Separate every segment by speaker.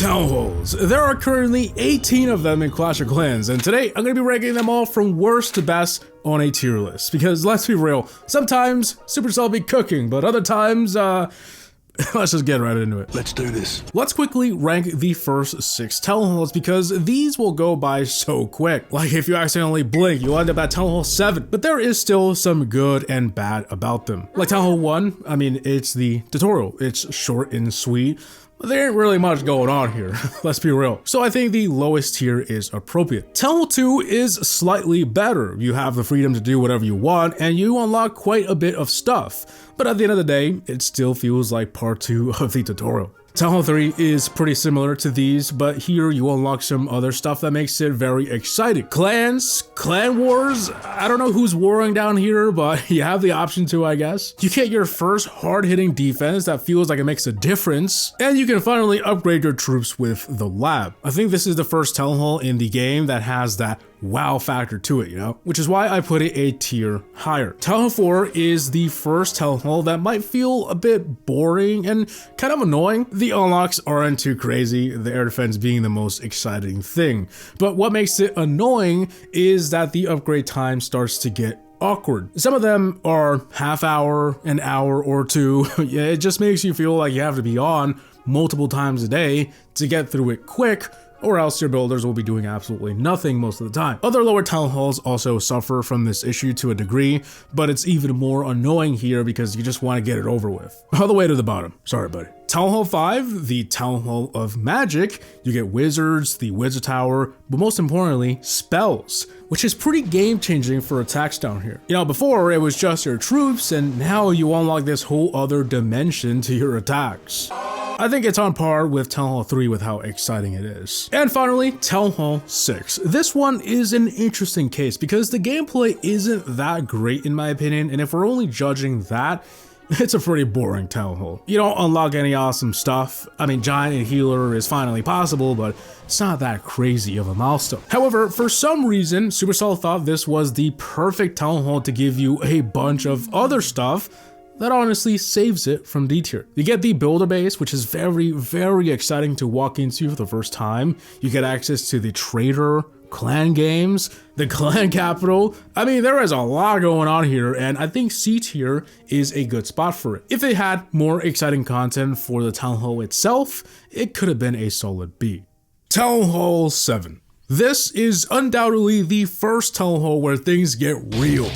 Speaker 1: Town Halls. There are currently 18 of them in Clash of Clans, and today I'm going to be ranking them all from worst to best on a tier list. Because let's be real, sometimes Supercell be cooking, but other times, let's just get right into it.
Speaker 2: Let's do this.
Speaker 1: Let's quickly rank the first 6 Town Halls because these will go by so quick. Like if you accidentally blink, you'll end up at Town Hall 7. But there is still some good and bad about them. Like Town Hall 1, I mean, it's the tutorial. It's short and sweet. But there ain't really much going on here, let's be real. So I think the lowest tier is appropriate. Town Hall 2 is slightly better. You have the freedom to do whatever you want and you unlock quite a bit of stuff. But at the end of the day, it still feels like part 2 of the tutorial. Town Hall 3 is pretty similar to these, but here you unlock some other stuff that makes it very exciting. Clans, clan wars, I don't know who's warring down here, but you have the option to, I guess. You get your first hard-hitting defense that feels like it makes a difference, and you can finally upgrade your troops with the lab. I think this is the first Town Hall in the game that has that wow factor to it, you know? Which is why I put it a tier higher. Town Hall 4 is the first Town Hall that might feel a bit boring and kind of annoying. The unlocks aren't too crazy, the air defense being the most exciting thing. But what makes it annoying is that the upgrade time starts to get awkward. Some of them are half hour, an hour or two. Yeah, it just makes you feel like you have to be on multiple times a day to get through it quick, or else your builders will be doing absolutely nothing most of the time. Other lower Town Halls also suffer from this issue to a degree, but it's even more annoying here because you just want to get it over with. All the way to the bottom. Sorry, buddy. Town Hall 5, the Town Hall of Magic, you get wizards, the wizard tower, but most importantly, spells, which is pretty game-changing for attacks down here. You know, before it was just your troops, and now you unlock this whole other dimension to your attacks. I think it's on par with Town Hall 3 with how exciting it is. And finally, Town Hall 6. This one is an interesting case because the gameplay isn't that great in my opinion, and if we're only judging that, it's a pretty boring Town Hall. You don't unlock any awesome stuff. I mean, Giant and Healer is finally possible, but it's not that crazy of a milestone. However, for some reason, Supercell thought this was the perfect Town Hall to give you a bunch of other stuff that honestly saves it from D tier. You get the builder base, which is very, very exciting to walk into for the first time. You get access to the trader, clan games, the clan capital. I mean, there is a lot going on here, and I think C tier is a good spot for it. If they had more exciting content for the Town Hall itself, it could have been a solid B. Town Hall 7. This is undoubtedly the first Town Hall where things get real.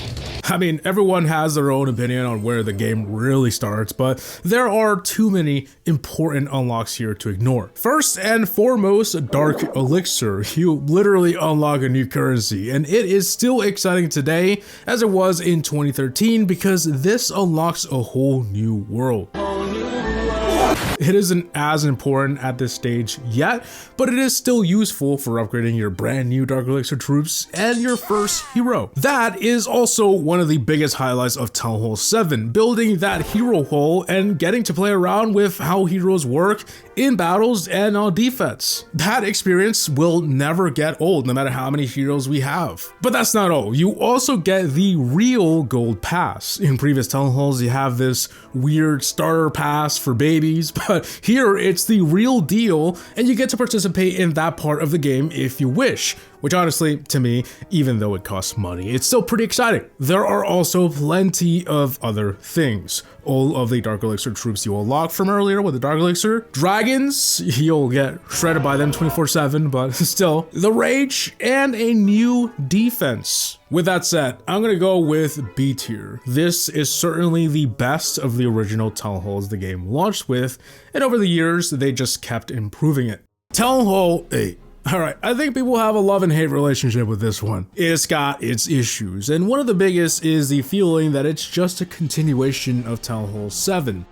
Speaker 1: I mean, everyone has their own opinion on where the game really starts, but there are too many important unlocks here to ignore. First and foremost, Dark Elixir. You literally unlock a new currency, and it is still exciting today as it was in 2013 because this unlocks a whole new world. It isn't as important at this stage yet, but it is still useful for upgrading your brand new Dark Elixir troops and your first hero. That is also one of the biggest highlights of Town Hall 7, building that hero hole and getting to play around with how heroes work in battles and on defense. That experience will never get old no matter how many heroes we have. But that's not all. You also get the real gold pass. In previous Town Halls, you have this weird starter pass for babies, but here it's the real deal and you get to participate in that part of the game if you wish, which honestly, to me, even though it costs money, it's still pretty exciting. There are also plenty of other things. All of the Dark Elixir troops you unlock from earlier with the Dark Elixir. Dragons, you'll get shredded by them 24/7, but still. The Rage, and a new defense. With that said, I'm gonna go with B tier. This is certainly the best of the original Town Halls the game launched with, and over the years, they just kept improving it. Town Hall 8. Alright, I think people have a love and hate relationship with this one. It's got its issues, and one of the biggest is the feeling that it's just a continuation of Town Hall 7.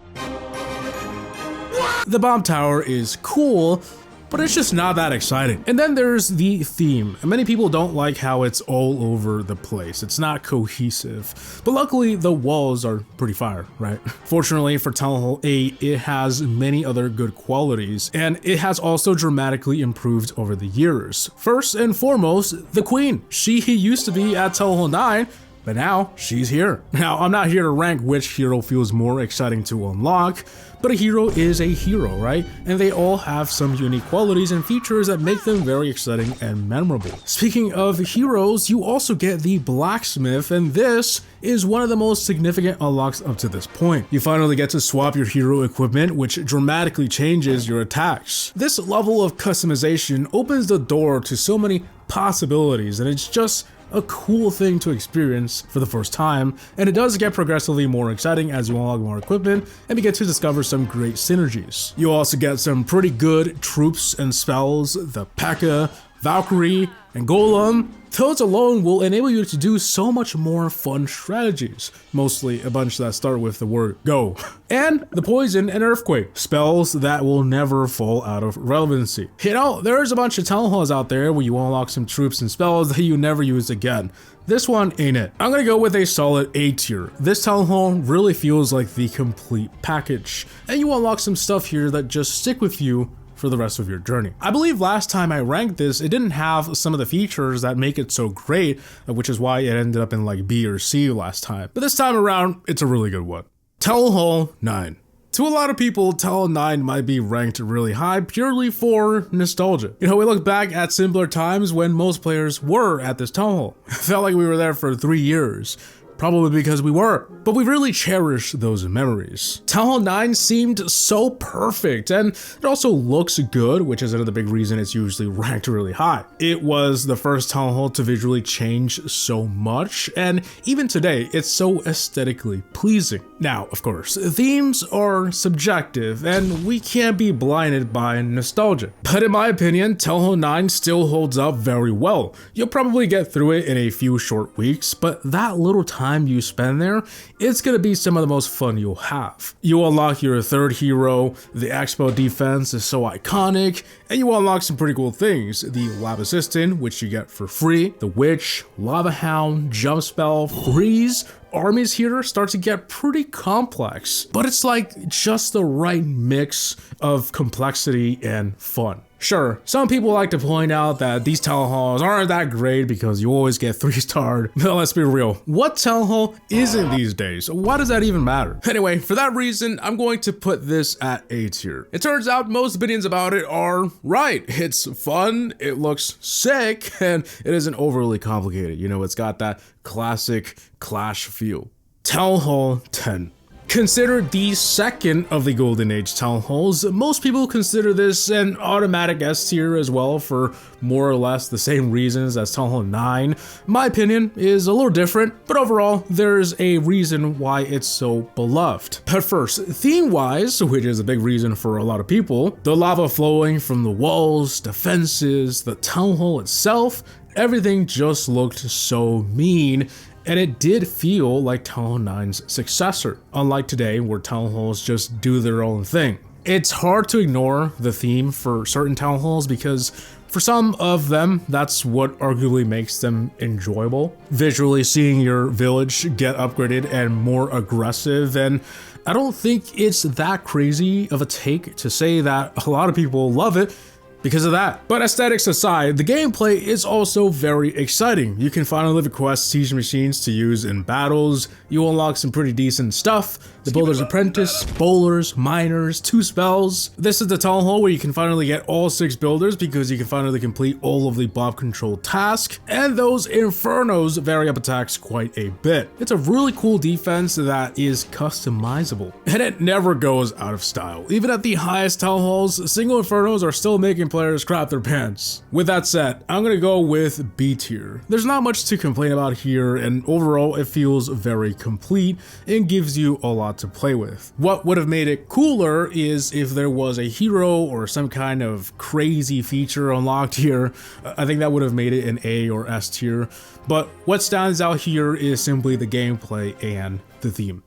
Speaker 1: The bomb tower is cool, but it's just not that exciting. And then there's the theme. Many people don't like how it's all over the place. It's not cohesive, but luckily the walls are pretty fire, right? Fortunately for Town Hall 8, it has many other good qualities, and it has also dramatically improved over the years. First and foremost, the Queen. She used to be at Town Hall 9, but now she's here. Now, I'm not here to rank which hero feels more exciting to unlock, but a hero is a hero, right? And they all have some unique qualities and features that make them very exciting and memorable. Speaking of heroes, you also get the blacksmith, and this is one of the most significant unlocks up to this point. You finally get to swap your hero equipment, which dramatically changes your attacks. This level of customization opens the door to so many possibilities, and it's just a cool thing to experience for the first time, and it does get progressively more exciting as you unlock more equipment and begin to discover some great synergies. You also get some pretty good troops and spells, the P.E.K.K.A., Valkyrie, and Golem. Those alone will enable you to do so much more fun strategies, mostly a bunch that start with the word go. And the Poison and Earthquake, spells that will never fall out of relevancy. You know, there's a bunch of town halls out there where you unlock some troops and spells that you never use again. This one ain't it. I'm gonna go with a solid A tier. This town hall really feels like the complete package, and you unlock some stuff here that just stick with you for the rest of your journey. I believe last time I ranked this, it didn't have some of the features that make it so great, which is why it ended up in like B or C last time. But this time around, it's a really good one. Town Hall 9. To a lot of people, Town Hall 9 might be ranked really high purely for nostalgia. You know, we look back at simpler times when most players were at this Town Hall. It felt like we were there for 3 years. Probably because we were, but we really cherish those memories. Town Hall 9 seemed so perfect, and it also looks good, which is another big reason it's usually ranked really high. It was the first Town Hall to visually change so much, and even today, it's so aesthetically pleasing. Now, of course, themes are subjective, and we can't be blinded by nostalgia. But in my opinion, Town Hall 9 still holds up very well. You'll probably get through it in a few short weeks, but that little time you spend there, it's gonna be some of the most fun you'll have. You unlock your third hero, the Expo defense is so iconic, and you unlock some pretty cool things. The Lava Assistant, which you get for free, the Witch, Lava Hound, Jump Spell, Freeze. Armies here start to get pretty complex, but it's like just the right mix of complexity and fun. Sure, some people like to point out that these town halls aren't that great because you always get 3-starred, but let's be real, what town hall isn't these days? Why does that even matter? Anyway, for that reason, I'm going to put this at A tier. It turns out most opinions about it are right. It's fun, it looks sick, and it isn't overly complicated. You know, it's got that classic Clash feel. Town Hall 10. Considered the second of the Golden Age Town Halls, most people consider this an automatic S tier as well for more or less the same reasons as Town Hall 9. My opinion is a little different, but overall, there's a reason why it's so beloved. But first, theme-wise, which is a big reason for a lot of people, the lava flowing from the walls, the fences, the Town Hall itself, everything just looked so mean. And it did feel like Town Hall 9's successor, unlike today where town halls just do their own thing. It's hard to ignore the theme for certain town halls because for some of them, that's what arguably makes them enjoyable. Visually seeing your village get upgraded and more aggressive, and I don't think it's that crazy of a take to say that a lot of people love it because of that. But aesthetics aside, the gameplay is also very exciting. You can finally request siege machines to use in battles. You unlock some pretty decent stuff. The Builder's Apprentice, Bowlers, Miners, 2 spells. This is the town hall where you can finally get all 6 builders because you can finally complete all of the Bob control tasks. And those Infernos vary up attacks quite a bit. It's a really cool defense that is customizable. And it never goes out of style. Even at the highest town halls, single Infernos are still making players crap their pants. With that said, I'm gonna go with B tier. There's not much to complain about here, and overall it feels very complete and gives you a lot to play with. What would have made it cooler is if there was a hero or some kind of crazy feature unlocked here. I think that would have made it an A or S tier, but what stands out here is simply the gameplay and the theme.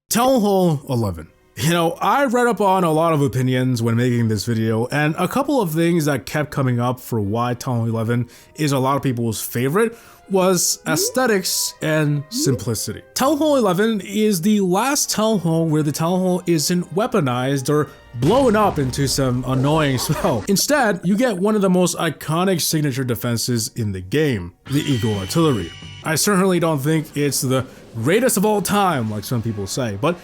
Speaker 1: Town Hall 11. You know, I read up on a lot of opinions when making this video, and a couple of things that kept coming up for why Town Hall 11 is a lot of people's favorite was aesthetics and simplicity. Town Hall 11 is the last town hall where the town hall isn't weaponized or blown up into some annoying spell. Instead, you get one of the most iconic signature defenses in the game, the Eagle Artillery. I certainly don't think it's the greatest of all time, like some people say, but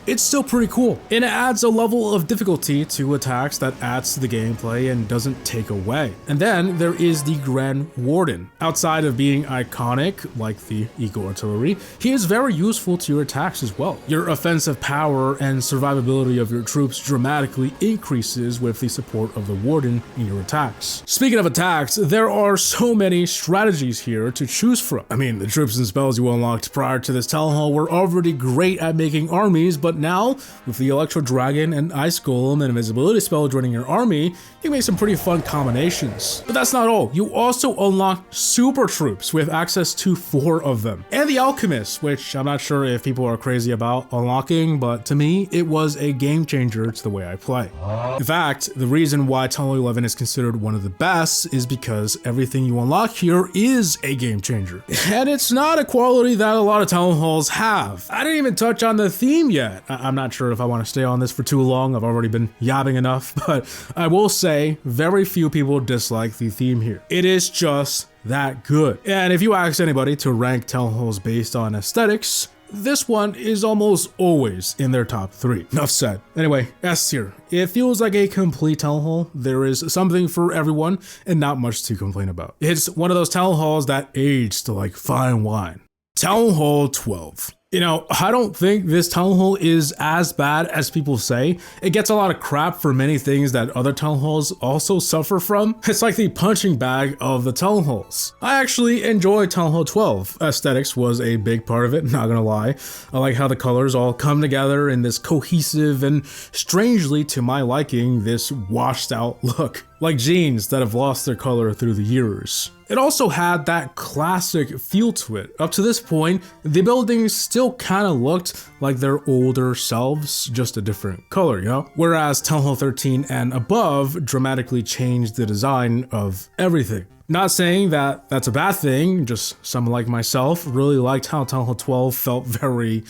Speaker 1: it's still pretty cool. And it adds a level of difficulty to attacks that adds to the gameplay and doesn't take away. And then there is the Grand Warden. Outside of being iconic, like the Eagle Artillery, he is very useful to your attacks as well. Your offensive power and survivability of your troops dramatically increases with the support of the Warden in your attacks. Speaking of attacks, there are so many strategies here to choose from. I mean, the troops and spells you unlocked prior to this Town Hall were already great at making armies, but now, with the Electro Dragon and Ice Golem and Invisibility spell joining your army, you make some pretty fun combinations. But that's not all. You also unlock super troops with access to 4 of them. And the Alchemist, which I'm not sure if people are crazy about unlocking, but to me, it was a game changer to the way I play. In fact, the reason why Town Hall 11 is considered one of the best is because everything you unlock here is a game changer. And it's not a quality that a lot of Town Halls have. I didn't even touch on the theme yet. I'm not sure if I want to stay on this for too long. I've already been yabbing enough, but I will say very few people dislike the theme here. It is just that good. And if you ask anybody to rank Town Halls based on aesthetics, this one is almost always in their top 3. Enough said. Anyway, S tier. It feels like a complete Town Hall. There is something for everyone and not much to complain about. It's one of those Town Halls that aged like fine wine. Town Hall 12. You know, I don't think this Town Hall is as bad as people say. It gets a lot of crap for many things that other Town Halls also suffer from. It's like the punching bag of the Town Halls. I actually enjoy Town Hall 12. Aesthetics was a big part of it, not gonna lie. I like how the colors all come together in this cohesive and, strangely to my liking, this washed out look. Like jeans that have lost their color through the years. It also had that classic feel to it. Up to this point, the buildings still kind of looked like their older selves, just a different color, you know? Whereas Town Hall 13 and above dramatically changed the design of everything. Not saying that that's a bad thing, just someone like myself really liked how Town Hall 12 felt very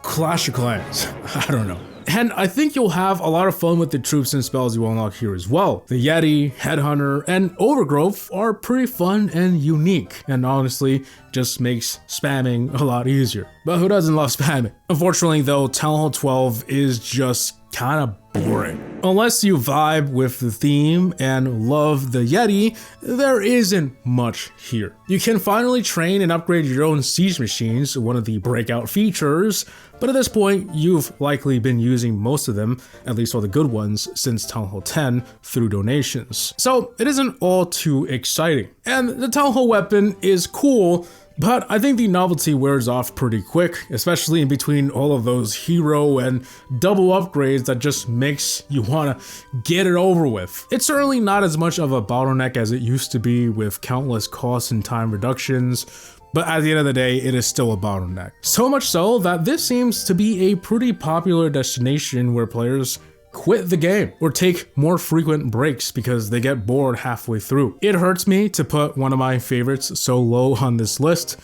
Speaker 1: Clash of Clans. I don't know. And I think you'll have a lot of fun with the troops and spells you unlock here as well. The Yeti, Headhunter, and Overgrowth are pretty fun and unique, and honestly, just makes spamming a lot easier. But who doesn't love spamming? Unfortunately though, Town Hall 12 is just kind of boring. Unless you vibe with the theme and love the Yeti, there isn't much here. You can finally train and upgrade your own siege machines, one of the breakout features, but at this point, you've likely been using most of them, at least all the good ones, since Town Hall 10 through donations. So it isn't all too exciting. And the Town Hall weapon is cool, but I think the novelty wears off pretty quick, especially in between all of those hero and double upgrades that just makes you want to get it over with. It's certainly not as much of a bottleneck as it used to be with countless cost and time reductions, but at the end of the day, it is still a bottleneck. So much so that this seems to be a pretty popular destination where players quit the game or take more frequent breaks because they get bored halfway through. It hurts me to put one of my favorites so low on this list,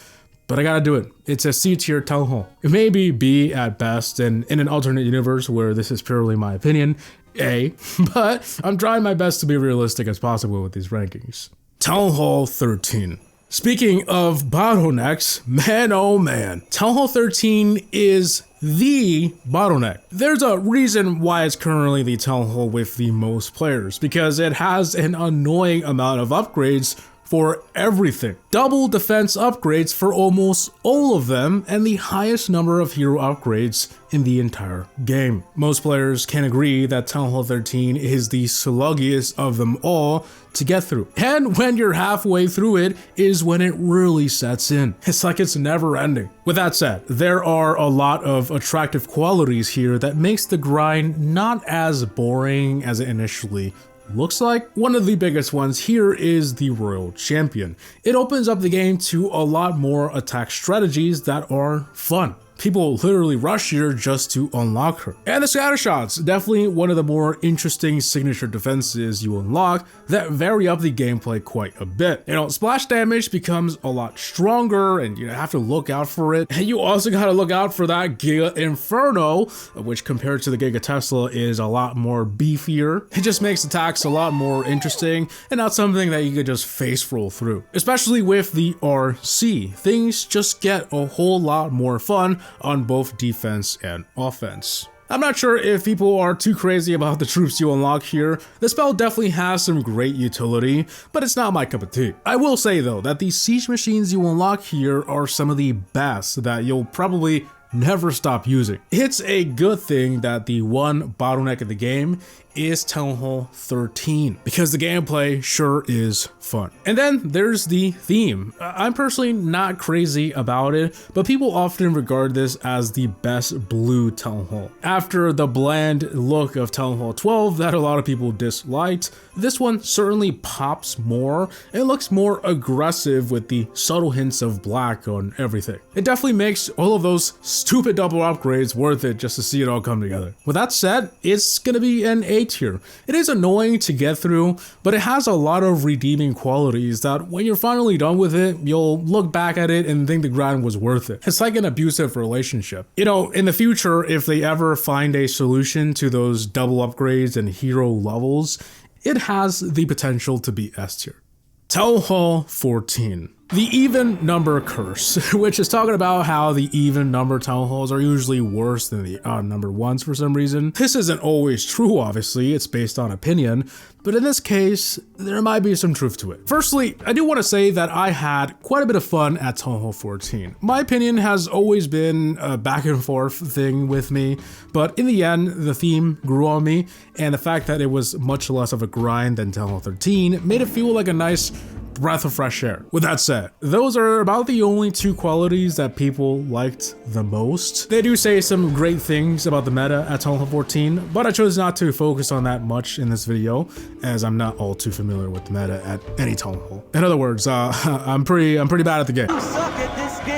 Speaker 1: but I gotta do it. It's a C tier Town Hall. It may be B at best, and in an alternate universe where this is purely my opinion, A, but I'm trying my best to be realistic as possible with these rankings. Town Hall 13. Speaking of bottlenecks, man oh man, Town Hall 13 is the bottleneck. There's a reason why it's currently the Town Hall with the most players, because it has an annoying amount of upgrades for everything. Double defense upgrades for almost all of them, and the highest number of hero upgrades in the entire game. Most players can agree that Town Hall 13 is the sluggiest of them all to get through. And when you're halfway through it is when it really sets in. It's like it's never ending. With that said, there are a lot of attractive qualities here that makes the grind not as boring as it initially looks like. One of the biggest ones here is the Royal Champion. It opens up the game to a lot more attack strategies that are fun. People literally rush here just to unlock her. And the scatter shots, definitely one of the more interesting signature defenses you unlock that vary up the gameplay quite a bit. Splash damage becomes a lot stronger and you have to look out for it. And you also gotta look out for that Giga Inferno, which compared to the Giga Tesla is a lot more beefier. It just makes attacks a lot more interesting and not something that you could just face roll through. Especially with the RC, things just get a whole lot more fun on both defense and offense. I'm not sure if people are too crazy about the troops you unlock here. The spell definitely has some great utility, but it's not my cup of tea. I will say though that the siege machines you unlock here are some of the best that you'll probably never stop using. It's a good thing that the one bottleneck of the game is Town Hall 13 because the gameplay sure is fun. And then there's the theme. I'm personally not crazy about it, but people often regard this as the best blue Town Hall. After the bland look of Town Hall 12 that a lot of people disliked, this one certainly pops more. It looks more aggressive with the subtle hints of black on everything. It definitely makes all of those stupid double upgrades worth it just to see it all come together. With that said, it's gonna be an A tier. It is annoying to get through, but it has a lot of redeeming qualities that when you're finally done with it, you'll look back at it and think the grind was worth it. It's like an abusive relationship. In the future, if they ever find a solution to those double upgrades and hero levels, it has the potential to be S tier. Town Hall 14. The even number curse, which is talking about how the even number town halls are usually worse than the odd number ones for some reason. This isn't always true, obviously, it's based on opinion, but in this case, there might be some truth to it. Firstly, I do want to say that I had quite a bit of fun at Town Hall 14. My opinion has always been a back and forth thing with me, but in the end, the theme grew on me, and the fact that it was much less of a grind than Town Hall 13 made it feel like a nice breath of fresh air. With that said, those are about the only two qualities that people liked the most. They do say some great things about the meta at Town Hall 14, but I chose not to focus on that much in this video, as I'm not all too familiar with the meta at any Town Hall. In other words, I'm pretty bad at the game.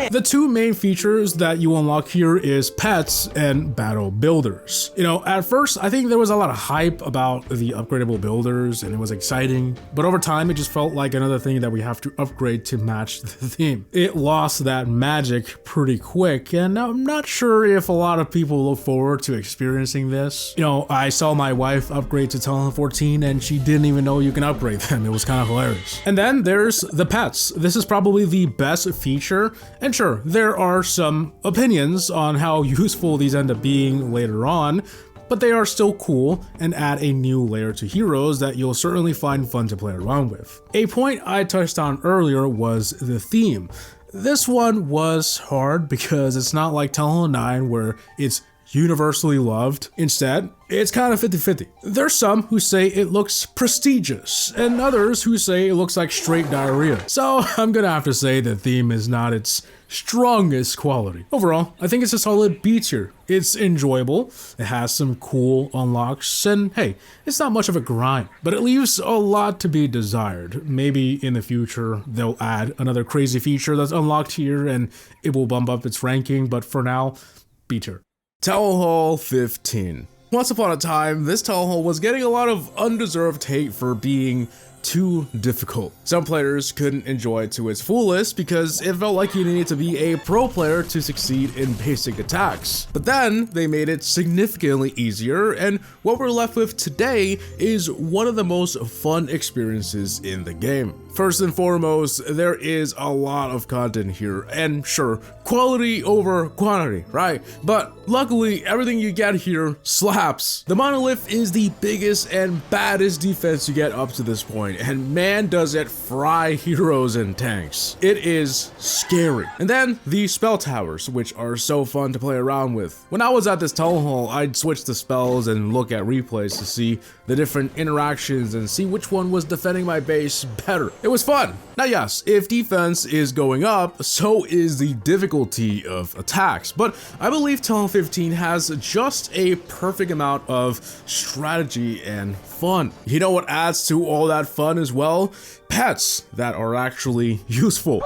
Speaker 1: The two main features that you unlock here is pets and battle builders. At first, I think there was a lot of hype about the upgradable builders and it was exciting, but over time it just felt like another thing that we have to upgrade to match the theme. It lost that magic pretty quick, and I'm not sure if a lot of people look forward to experiencing this. I saw my wife upgrade to Town Hall 14 and she didn't even know you can upgrade them. It was kind of hilarious. And then there's the pets. This is probably the best feature, and sure, there are some opinions on how useful these end up being later on, but they are still cool and add a new layer to heroes that you'll certainly find fun to play around with. A point I touched on earlier was the theme. This one was hard because it's not like Town Hall 9 where it's universally loved. Instead, it's kind of 50-50. There's some who say it looks prestigious, and others who say it looks like straight diarrhea. So I'm gonna have to say the theme is not its strongest quality. Overall, I think it's a solid B tier. It's enjoyable, it has some cool unlocks, and hey, it's not much of a grind, but it leaves a lot to be desired. Maybe in the future, they'll add another crazy feature that's unlocked here and it will bump up its ranking, but for now, B tier. Town Hall 15. Once upon a time, this Town Hall was getting a lot of undeserved hate for being too difficult. Some players couldn't enjoy it to its fullest because it felt like you needed to be a pro player to succeed in basic attacks. But then they made it significantly easier, and what we're left with today is one of the most fun experiences in the game. First and foremost, there is a lot of content here, and sure, quality over quantity, right? But luckily, everything you get here slaps. The monolith is the biggest and baddest defense you get up to this point, and man does it fry heroes and tanks. It is scary. And then the spell towers, which are so fun to play around with. When I was at this Town Hall, I'd switch the spells and look at replays to see the different interactions and see which one was defending my base better. It was fun. Now yes, if defense is going up, so is the difficulty of attacks, but I believe Town Hall 15 has just a perfect amount of strategy and fun. You know what adds to all that fun as well? Pets that are actually useful.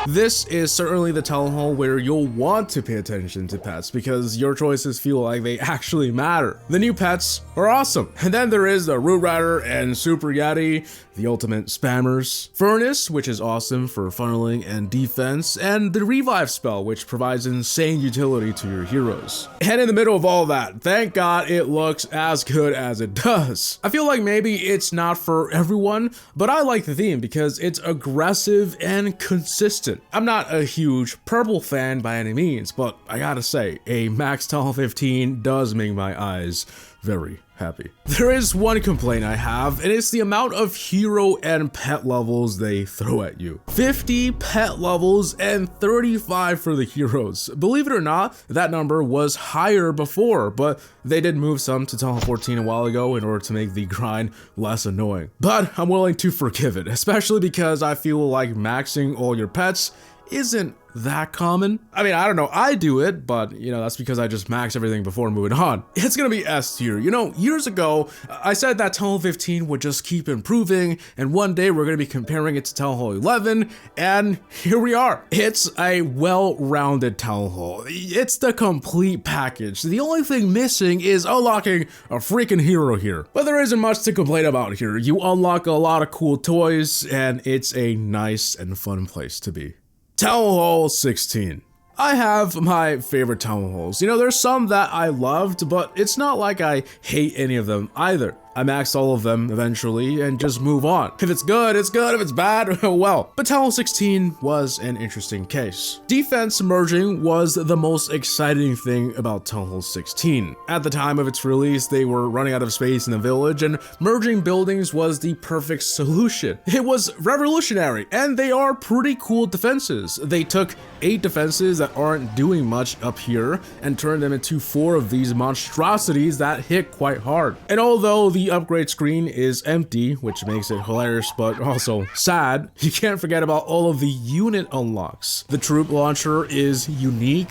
Speaker 1: This is certainly the Talon Hall where you'll want to pay attention to pets because your choices feel like they actually matter. The new pets are awesome. And then there is the Root Rider and Super Yeti, the ultimate spammers. Furnace, which is awesome for funneling and defense, and the Revive spell, which provides insane utility to your heroes. And in the middle of all that, thank God it looks as good as it does. I feel like maybe it's not for everyone, but I like the theme because it's aggressive and consistent. I'm not a huge purple fan by any means, but I gotta say, a max Talon 15 does make my eyes very happy. There is one complaint I have, and it's the amount of hero and pet levels they throw at you. 50 pet levels and 35 for the heroes. Believe it or not, that number was higher before, but they did move some to Talon 14 a while ago in order to make the grind less annoying. But I'm willing to forgive it, especially because I feel like maxing all your pets isn't that common. I mean, I don't know, I do it, but you know, that's because I just max everything before moving on. It's gonna be S tier. You know, years ago, I said that Talon 15 would just keep improving, and one day we're gonna be comparing it to Talon Hall 11, and here we are. It's a well-rounded Talon Hall. It's the complete package. The only thing missing is unlocking a freaking hero here. But there isn't much to complain about here. You unlock a lot of cool toys, and it's a nice and fun place to be. Talon Hall 16. I have my favorite Talon Halls. You know, there's some that I loved, but it's not like I hate any of them either. I maxed all of them eventually and just move on. If it's good, it's good. If it's bad, well. But Talon 16 was an interesting case. Defense merging was the most exciting thing about Talon Hall 16. At the time of its release, they were running out of space in the village, and merging buildings was the perfect solution. It was revolutionary, and they are pretty cool defenses. They took 8 defenses that aren't doing much up here and turned them into 4 of these monstrosities that hit quite hard. And although the upgrade screen is empty, which makes it hilarious but also sad, you can't forget about all of the unit unlocks. The troop launcher is unique.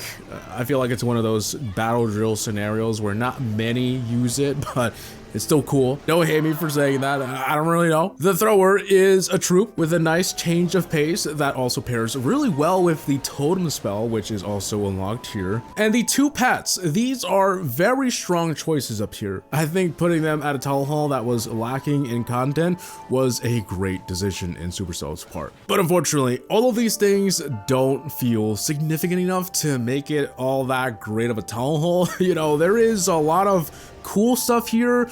Speaker 1: I feel like it's one of those battle drill scenarios where not many use it, but it's still cool. Don't hate me for saying that, I don't really know. The thrower is a troop with a nice change of pace that also pairs really well with the totem spell, which is also unlocked here. And the 2 pets, these are very strong choices up here. I think putting them at a Talon Hall that was lacking in content was a great decision in Supercell's part. But unfortunately, all of these things don't feel significant enough to make it all that great of a Talon Hall. You know, there is a lot of cool stuff here,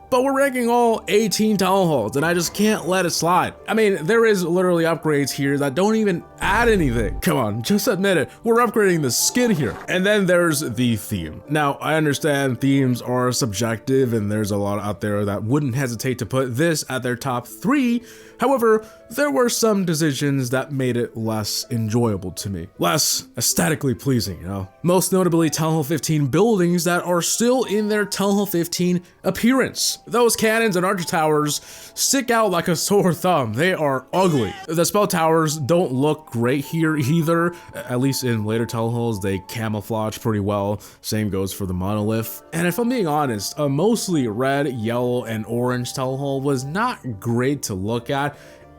Speaker 1: but we're ranking all 18 Talon Halls, and I just can't let it slide. I mean, there is literally upgrades here that don't even add anything. Come on, just admit it. We're upgrading the skin here. And then there's the theme. Now, I understand themes are subjective, and there's a lot out there that wouldn't hesitate to put this at their top 3. However, there were some decisions that made it less enjoyable to me. Less aesthetically pleasing, you know? Most notably, Talon Hall 15 buildings that are still in their Talon Hall 15 appearance. Those cannons and archer towers stick out like a sore thumb. They are ugly. The spell towers don't look great here either. At least in later Talon Halls, they camouflage pretty well. Same goes for the monolith. And if I'm being honest, a mostly red, yellow, and orange Talon Hall was not great to look at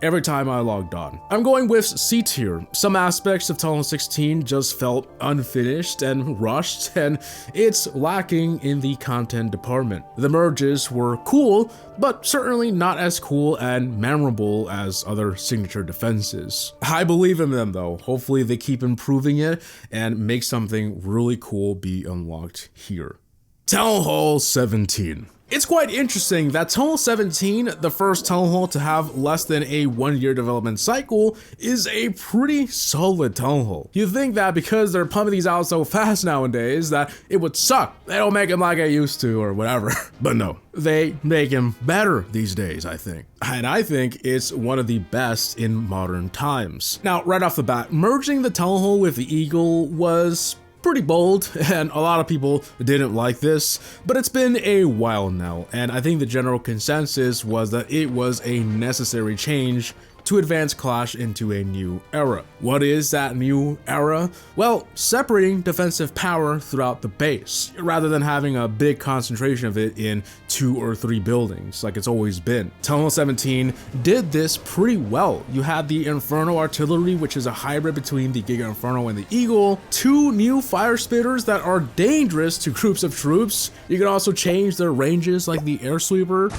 Speaker 1: every time I logged on. I'm going with C tier. Some aspects of Talon 16 just felt unfinished and rushed, and it's lacking in the content department. The merges were cool, but certainly not as cool and memorable as other signature defenses. I believe in them though. Hopefully they keep improving it and make something really cool be unlocked here. Talon Hall 17. It's quite interesting that Talon Hall 17, the first Talon Hall to have less than a 1-year development cycle, is a pretty solid Talon Hall. You'd think that because they're pumping these out so fast nowadays that it would suck. They don't make them like I used to or whatever. But no, they make him better these days, I think. And I think it's one of the best in modern times. Now, right off the bat, merging the Talon Hall with the Eagle was pretty bold, and a lot of people didn't like this, but it's been a while now, and I think the general consensus was that it was a necessary change to advance Clash into a new era. What is that new era? Well, separating defensive power throughout the base, rather than having a big concentration of it in 2 or 3 buildings like it's always been. Town Hall 17 did this pretty well. You had the Inferno Artillery, which is a hybrid between the Giga Inferno and the Eagle, 2 new fire spitters that are dangerous to groups of troops. You can also change their ranges like the Air Sweeper.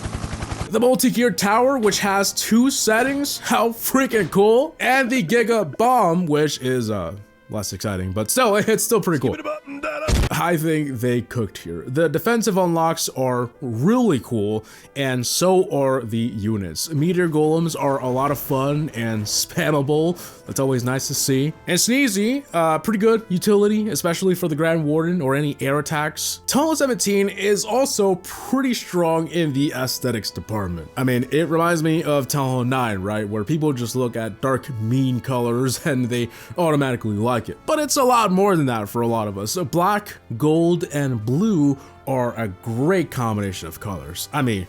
Speaker 1: The multi-geared tower, which has 2 settings, how freaking cool, and the Giga Bomb, which is less exciting, but still, it's still pretty cool. I think they cooked here. The defensive unlocks are really cool, and so are the units. Meteor Golems are a lot of fun and spammable. That's always nice to see. And Sneezy, pretty good utility, especially for the Grand Warden or any air attacks. Town Hall 17 is also pretty strong in the aesthetics department. I mean, it reminds me of Town Hall 9, right? Where people just look at dark, mean colors and they automatically like it. But it's a lot more than that for a lot of us. So black, gold, and blue are a great combination of colors. I mean,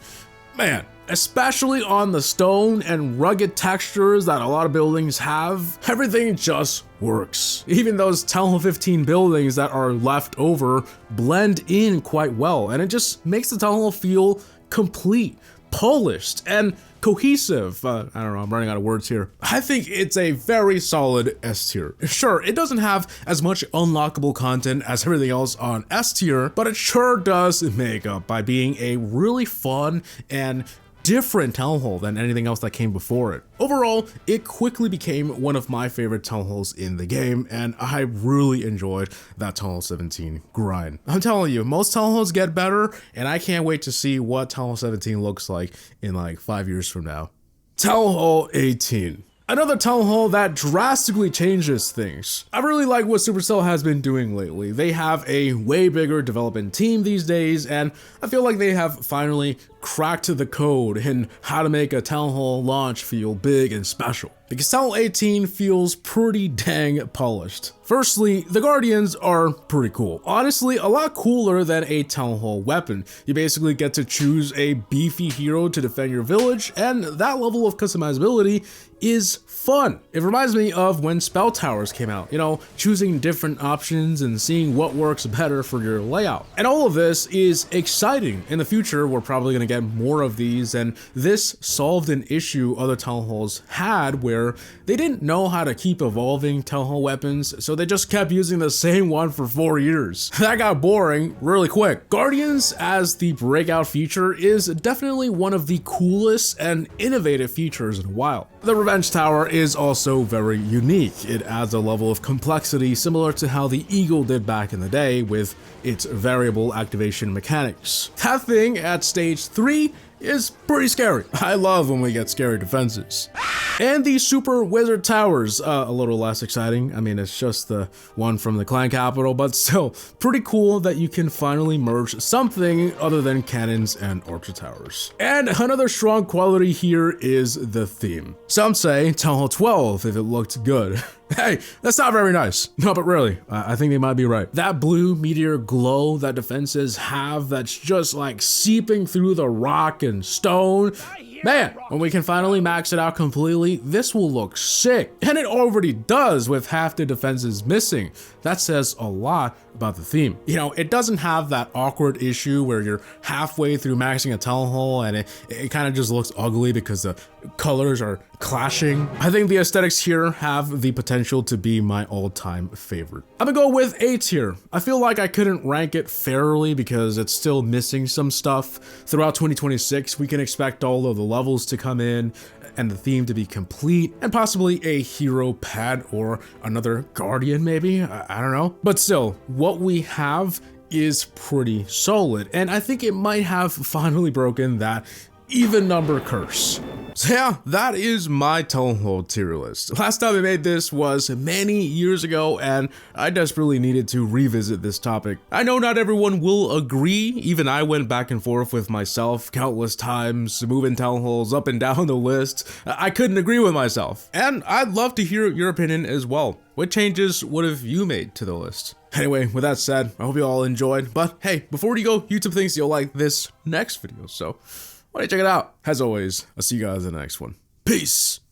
Speaker 1: man, especially on the stone and rugged textures that a lot of buildings have, everything just works. Even those Town Hall 15 buildings that are left over blend in quite well, and it just makes the Town Hall feel complete, polished, and cohesive. I don't know, I'm running out of words here. I think it's a very solid S tier. Sure, it doesn't have as much unlockable content as everything else on S tier, but it sure does make up by being a really fun and different town hall than anything else that came before it. Overall, it quickly became one of my favorite town halls in the game, and I really enjoyed that Town Hall 17 grind. I'm telling you, most town halls get better, and I can't wait to see what Town Hall 17 looks like in like 5 years from now. Town Hall 18. Another town hall that drastically changes things. I really like what Supercell has been doing lately. They have a way bigger development team these days, and I feel like they have finally cracked the code in how to make a town hall launch feel big and special. Because Town Hall 18 feels pretty dang polished. Firstly, the Guardians are pretty cool. Honestly, a lot cooler than a Town Hall weapon. You basically get to choose a beefy hero to defend your village, and that level of customizability is fun. It reminds me of when Spell Towers came out, you know, choosing different options and seeing what works better for your layout. And all of this is exciting. In the future, we're probably gonna get more of these, and this solved an issue other town halls had where they didn't know how to keep evolving town hall weapons, so they just kept using the same one for 4 years. That got boring really quick. Guardians as the breakout feature is definitely one of the coolest and innovative features in a while. The Revenge Tower is also very unique. It adds a level of complexity similar to how the Eagle did back in the day with its variable activation mechanics. That thing at stage 3 is pretty scary. I love when we get scary defenses. And the Super Wizard Towers, a little less exciting. I mean, it's just the one from the clan capital, but still pretty cool that you can finally merge something other than cannons and archer towers. And another strong quality here is the theme. Some say Town Hall 12 if it looked good. Hey, that's not very nice. No, but really, I think they might be right. That blue meteor glow that defenses have that's just like seeping through the rock and stone. Man, when we can finally max it out completely, this will look sick. And it already does with half the defenses missing. That says a lot about the theme. You know, it doesn't have that awkward issue where you're halfway through maxing a town hall and it kind of just looks ugly because the colors are clashing. I think the aesthetics here have the potential to be my all-time favorite. I'm gonna go with A tier. I feel like I couldn't rank it fairly because it's still missing some stuff. Throughout 2026, we can expect all of the levels to come in and the theme to be complete, and possibly a hero pet or another guardian maybe, I don't know. But still, what we have is pretty solid, and I think it might have finally broken that even number curse. So yeah, that is my town hall tier list. Last time I made this was many years ago, and I desperately needed to revisit this topic. I know not everyone will agree. Even I went back and forth with myself countless times, moving town halls up and down the list. I couldn't agree with myself. And I'd love to hear your opinion as well. What changes would have you made to the list? Anyway, with that said, I hope you all enjoyed. But hey, before you go, YouTube thinks you'll like this next video, so why don't you check it out? As always, I'll see you guys in the next one. Peace!